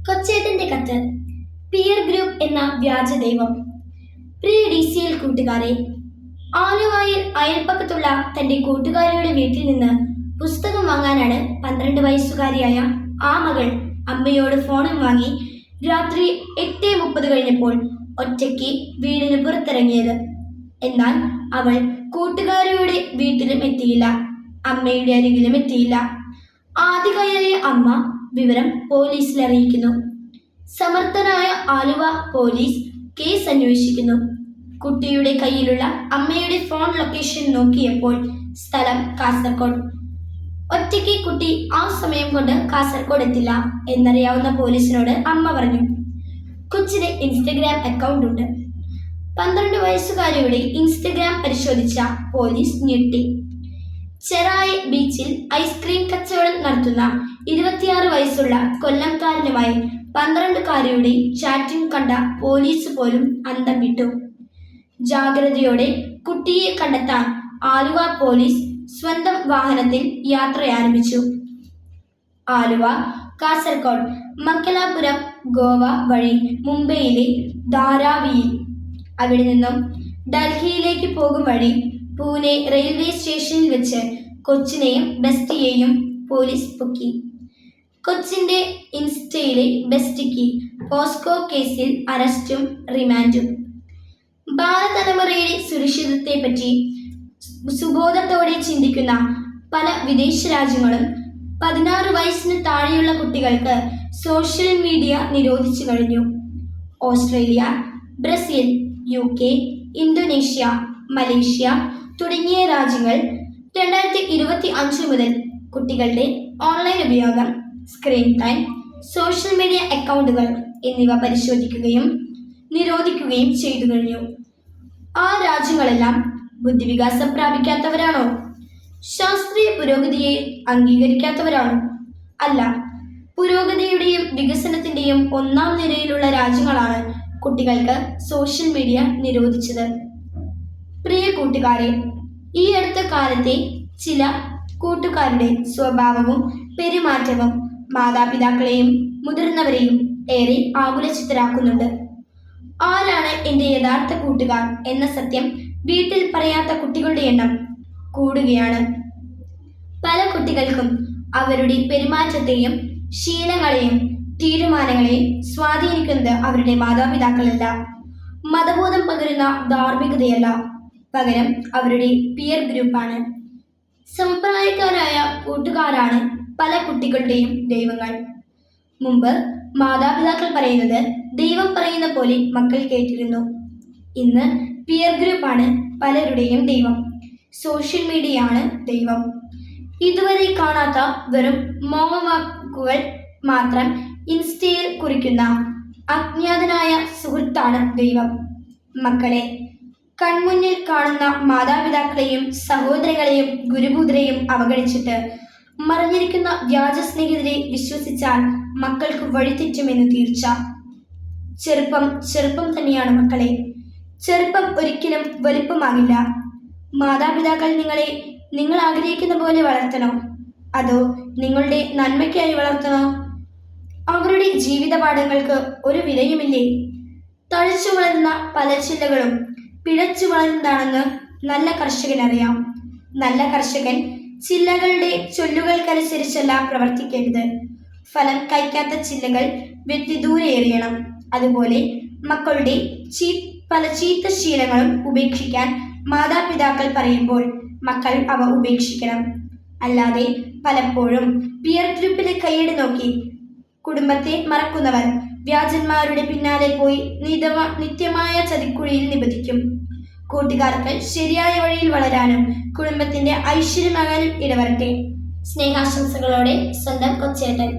കൊച്ചേട്ടന്റെ കത്ത്. Peer group എന്ന വ്യാജദൈവം. പ്രിയ DCL കൂട്ടുകാരെ, ആലുവായിൽ അയൽപ്പക്കത്തുള്ള തന്റെ കൂട്ടുകാരിയുടെ വീട്ടിൽ നിന്ന് പുസ്തകം വാങ്ങാനാണ് 12 വയസ്സുകാരിയായ ആ മകൾ അമ്മയോട് ഫോണും വാങ്ങി രാത്രി 8:30 കഴിഞ്ഞപ്പോൾ ഒറ്റയ്ക്ക് വീടിന് പുറത്തിറങ്ങിയത്. എന്നാൽ അവൾ കൂട്ടുകാരിയുടെ വീട്ടിലും എത്തിയില്ല, അമ്മയുടെ അരികിലും എത്തിയില്ല. ആദ്യകാരിയായ അമ്മ വിവരം പോലീസിൽ അറിയിക്കുന്നു. സമർത്ഥനായ ആലുവ പോലീസ് കേസ് അന്വേഷിക്കുന്നു. കുട്ടിയുടെ കയ്യിലുള്ള അമ്മയുടെ ഫോൺ ലൊക്കേഷൻ നോക്കിയപ്പോൾ സ്ഥലം കാസർഗോഡ്. ഒറ്റയ്ക്ക് കുട്ടി ആ സമയം കൊണ്ട് കാസർഗോഡ് എത്തില്ല എന്നറിയാവുന്ന പോലീസിനോട് അമ്മ പറഞ്ഞു. കൊച്ചിന് ഇൻസ്റ്റഗ്രാം അക്കൗണ്ട് ഉണ്ട്. 12 വയസ്സുകാരിയുടെ ഇൻസ്റ്റഗ്രാം പരിശോധിച്ച പോലീസ് ഞെട്ടി. ചെറായി ബീച്ചിൽ ഐസ്ക്രീം കച്ചവടം നടത്തുന്ന 26 വയസ്സുള്ള കൊല്ലംകാരനുമായി 12കാരിയുടെ ചാറ്റിംഗ് കണ്ട പോലീസ് പോലും അന്തം വിട്ടു. ജാഗ്രതയോടെ കുട്ടിയെ കണ്ടെത്താൻ ആലുവ പോലീസ് സ്വന്തം വാഹനത്തിൽ യാത്ര ആരംഭിച്ചു. ആലുവ, കാസർഗോഡ്, മംഗലാപുരം, ഗോവ വഴി മുംബൈയിലെ ധാരാവിയിൽ, അവിടെ നിന്നും ഡൽഹിയിലേക്ക് പോകും വഴി പൂനെ റെയിൽവേ സ്റ്റേഷനിൽ വെച്ച് കൊച്ചിനെയും ബെസ്റ്റിയെയും പോലീസ് പൊക്കി. കൊച്ചിന്റെ ഇൻസ്റ്റയിലെ ബെസ്റ്റിക്ക് പോസ്കോ കേസിൽ അറസ്റ്റും റിമാൻഡും. ബാലതലമുറയുടെ സുരക്ഷിതത്വത്തെപ്പറ്റി സുബോധത്തോടെ ചിന്തിക്കുന്ന പല വിദേശ രാജ്യങ്ങളും 16 വയസ്സിന് താഴെയുള്ള കുട്ടികൾക്ക് സോഷ്യൽ മീഡിയ നിരോധിച്ചു കഴിഞ്ഞു. Australia, Brazil, UK, Indonesia, Malaysia തുടങ്ങിയ രാജ്യങ്ങൾ 2025 മുതൽ കുട്ടികളുടെ ഓൺലൈൻ ഉപയോഗം, സ്ക്രീൻ ടൈം, സോഷ്യൽ മീഡിയ അക്കൗണ്ടുകൾ എന്നിവ പരിശോധിക്കുകയും നിരോധിക്കുകയും ചെയ്തു കഴിഞ്ഞു. ആ രാജ്യങ്ങളെല്ലാം ബുദ്ധിവികാസം പ്രാപിക്കാത്തവരാണോ? ശാസ്ത്രീയ പുരോഗതിയെ അംഗീകരിക്കാത്തവരാണോ? അല്ല, പുരോഗതിയുടെയും വികസനത്തിന്റെയും ഒന്നാം നിരയിലുള്ള രാജ്യങ്ങളാണ് കുട്ടികൾക്ക് സോഷ്യൽ മീഡിയ നിരോധിച്ചത്. പ്രിയ കൂട്ടുകാരെ, ഈ അടുത്ത കാലത്തെ ചില കൂട്ടുകാരുടെ സ്വഭാവവും പെരുമാറ്റവും മാതാപിതാക്കളെയും മുതിർന്നവരെയും ഏറെ ആകുലചിത്തരാക്കുന്നുണ്ട്. ആരാണ് എൻ്റെ യഥാർത്ഥ കൂട്ടുകാർ എന്ന സത്യം വീട്ടിൽ പറയാത്ത കുട്ടികളുടെ എണ്ണം കൂടുകയാണ്. പല കുട്ടികൾക്കും അവരുടെ പെരുമാറ്റത്തെയും ശീലങ്ങളെയും തീരുമാനങ്ങളെയും സ്വാധീനിക്കുന്നത് അവരുടെ മാതാപിതാക്കളല്ല, മതബോധം പകരുന്ന ധാർമ്മികതയല്ല, പകരം അവരുടെ പിയർ ഗ്രൂപ്പാണ്. സമപ്രായക്കാരായ കൂട്ടുകാരാണ് പല കുട്ടികളുടെയും ദൈവങ്ങൾ. മുമ്പ് മാതാപിതാക്കൾ പറയുന്നത് ദൈവം പറയുന്ന പോലെ മക്കൾ കേട്ടിരുന്നു. ഇന്ന് പിയർ ഗ്രൂപ്പാണ് പലരുടെയും ദൈവം. സോഷ്യൽ മീഡിയയാണ് ദൈവം. ഇതുവരെ കാണാത്ത വെറും മോഹവാക്കുകൾ മാത്രം ഇൻസ്റ്റയിൽ കുറിക്കുന്ന അജ്ഞാതനായ സുഹൃത്താണ് ദൈവം. മക്കളെ, കൺമുന്നിൽ കാണുന്ന മാതാപിതാക്കളെയും സഹോദരങ്ങളെയും ഗുരുപുത്രരെയും അവഗണിച്ചിട്ട് മറഞ്ഞിരിക്കുന്ന വ്യാജ സ്നേഹിതരെ വിശ്വസിച്ചാൽ മക്കൾക്ക് വഴിതെറ്റുമെന്ന് തീർച്ച. ചെറുപ്പം തന്നെയാണ് മക്കളെ. ചെറുപ്പം ഒരിക്കലും വലുപ്പമാകില്ല. മാതാപിതാക്കൾ നിങ്ങളെ നിങ്ങൾ ആഗ്രഹിക്കുന്ന പോലെ വളർത്തണോ, അതോ നിങ്ങളുടെ നന്മയ്ക്കായി വളർത്തണോ? അവരുടെ ജീവിത പാഠങ്ങൾക്ക് ഒരു വിലയുമില്ലേ? തഴച്ചു വളരുന്ന പല ചില്ലകളും പിഴച്ചു വളരുന്നതാണെന്ന് നല്ല കർഷകനറിയാം. നല്ല കർഷകൻ ചില്ലകളുടെ ചൊല്ലുകൾക്കനുസരിച്ചല്ല പ്രവർത്തിക്കേണ്ടത്. ഫലം കഴിക്കാത്ത ചില്ലകൾ വെട്ടി ദൂരെ എറിയണം. അതുപോലെ മക്കളുടെ പല ചീത്ത ശീലങ്ങളും ഉപേക്ഷിക്കാൻ മാതാപിതാക്കൾ പറയുമ്പോൾ മക്കൾ അവ ഉപേക്ഷിക്കണം. അല്ലാതെ പലപ്പോഴും പിയർ ഗ്രൂപ്പിലെ കൈയ്യടി നോക്കി കുടുംബത്തെ മറക്കുന്നവർ വ്യാജന്മാരുടെ പിന്നാലെ പോയി നിത്യമായ ചതിക്കുഴിയിൽ നിബദിക്കും. കൂട്ടുകാർക്ക് ശരിയായ വഴിയിൽ വളരാനും കുടുംബത്തിന്റെ ഐശ്വര്യമാകാനും ഇടവരട്ടെ. സ്നേഹാശംസകളോടെ സ്വന്തം കൊച്ചേട്ടൻ.